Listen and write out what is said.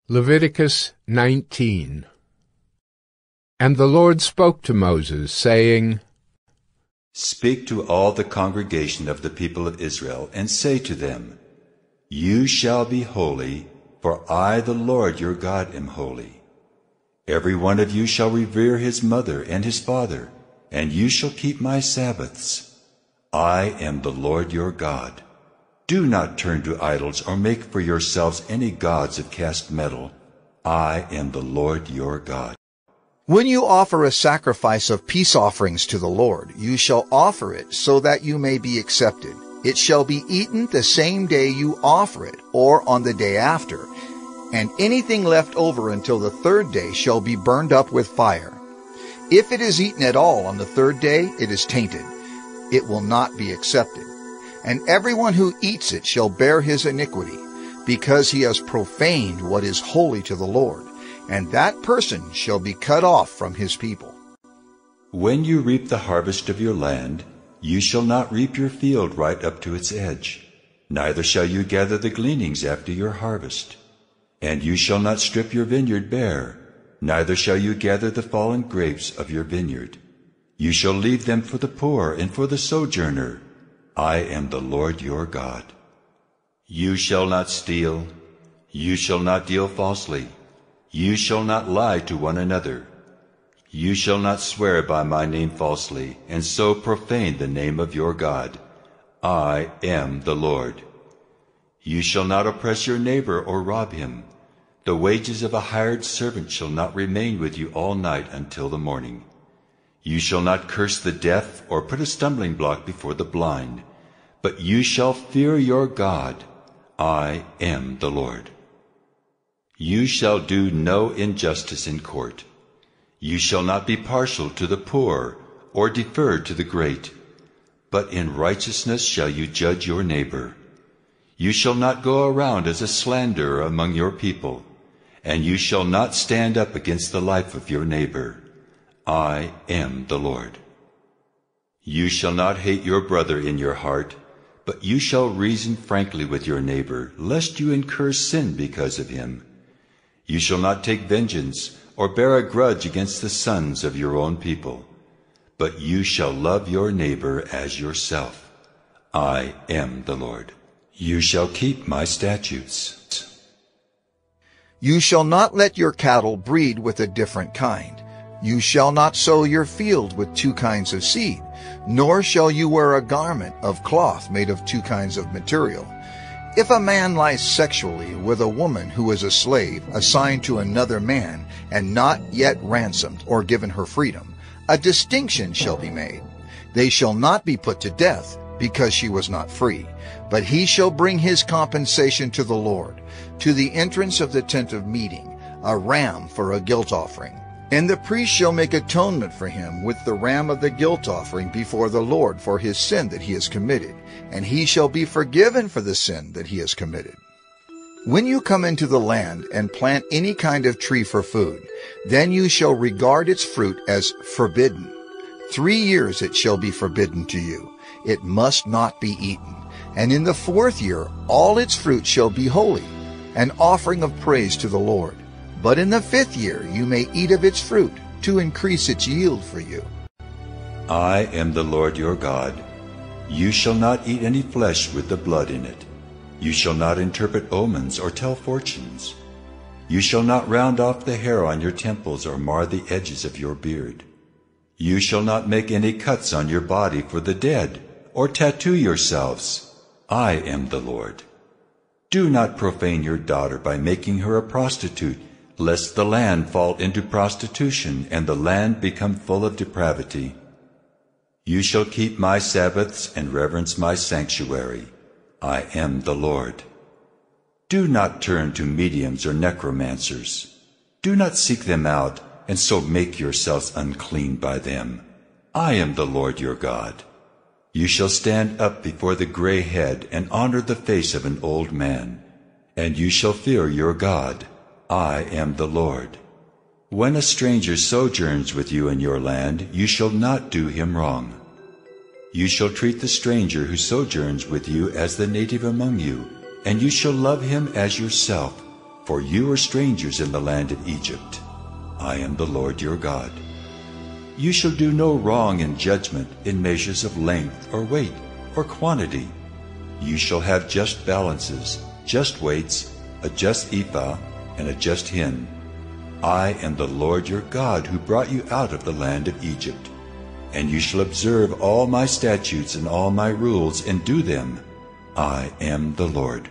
Leviticus 19. And the Lord spoke to Moses, saying, Speak to all the congregation of the people of Israel, and say to them, You shall be holy, for I, the Lord your God, am holy. Every one of you shall revere his mother and his father, and you shall keep my Sabbaths. I am the Lord your God. Do not turn to idols or make for yourselves any gods of cast metal. I am the Lord your God. When you offer a sacrifice of peace offerings to the Lord, you shall offer it so that you may be accepted. It shall be eaten the same day you offer it, or on the day after. And anything left over until the third day shall be burned up with fire. If it is eaten at all on the third day, it is tainted. It will not be accepted. And everyone who eats it shall bear his iniquity, because he has profaned what is holy to the Lord, and that person shall be cut off from his people. When you reap the harvest of your land, you shall not reap your field right up to its edge, neither shall you gather the gleanings after your harvest. And you shall not strip your vineyard bare, neither shall you gather the fallen grapes of your vineyard. You shall leave them for the poor and for the sojourner. I am the Lord your God. You shall not steal. You shall not deal falsely. You shall not lie to one another. You shall not swear by my name falsely, and so profane the name of your God. I am the Lord. You shall not oppress your neighbor or rob him. The wages of a hired servant shall not remain with you all night until the morning. You shall not curse the deaf or put a stumbling block before the blind, but you shall fear your God. I am the Lord. You shall do no injustice in court. You shall not be partial to the poor or defer to the great, but in righteousness shall you judge your neighbor. You shall not go around as a slanderer among your people, and you shall not stand up against the life of your neighbor. I am the Lord. You shall not hate your brother in your heart, but you shall reason frankly with your neighbor, lest you incur sin because of him. You shall not take vengeance or bear a grudge against the sons of your own people, but you shall love your neighbor as yourself. I am the Lord. You shall keep my statutes. You shall not let your cattle breed with a different kind. You shall not sow your field with two kinds of seed, nor shall you wear a garment of cloth made of two kinds of material. If a man lies sexually with a woman who is a slave assigned to another man and not yet ransomed or given her freedom, a distinction shall be made. They shall not be put to death because she was not free, but he shall bring his compensation to the Lord, to the entrance of the tent of meeting, a ram for a guilt offering. And the priest shall make atonement for him with the ram of the guilt offering before the Lord for his sin that he has committed, and he shall be forgiven for the sin that he has committed. When you come into the land and plant any kind of tree for food, then you shall regard its fruit as forbidden. 3 years it shall be forbidden to you. It must not be eaten. And in the 4th year all its fruit shall be holy, an offering of praise to the Lord. But in the 5th year you may eat of its fruit, to increase its yield for you. I am the Lord your God. You shall not eat any flesh with the blood in it. You shall not interpret omens or tell fortunes. You shall not round off the hair on your temples or mar the edges of your beard. You shall not make any cuts on your body for the dead, or tattoo yourselves. I am the Lord. Do not profane your daughter by making her a prostitute, lest the land fall into prostitution and the land become full of depravity. You shall keep my Sabbaths and reverence my sanctuary. I am the Lord. Do not turn to mediums or necromancers. Do not seek them out and so make yourselves unclean by them. I am the Lord your God. You shall stand up before the gray head and honor the face of an old man, and you shall fear your God. I am the Lord. When a stranger sojourns with you in your land, you shall not do him wrong. You shall treat the stranger who sojourns with you as the native among you, and you shall love him as yourself. For you are strangers in the land of Egypt. I am the Lord your God. You shall do no wrong in judgment in measures of length or weight or quantity. You shall have just balances, just weights, a just ephah, and a just hin. I am the Lord your God who brought you out of the land of Egypt. And you shall observe all my statutes and all my rules and do them. I am the Lord.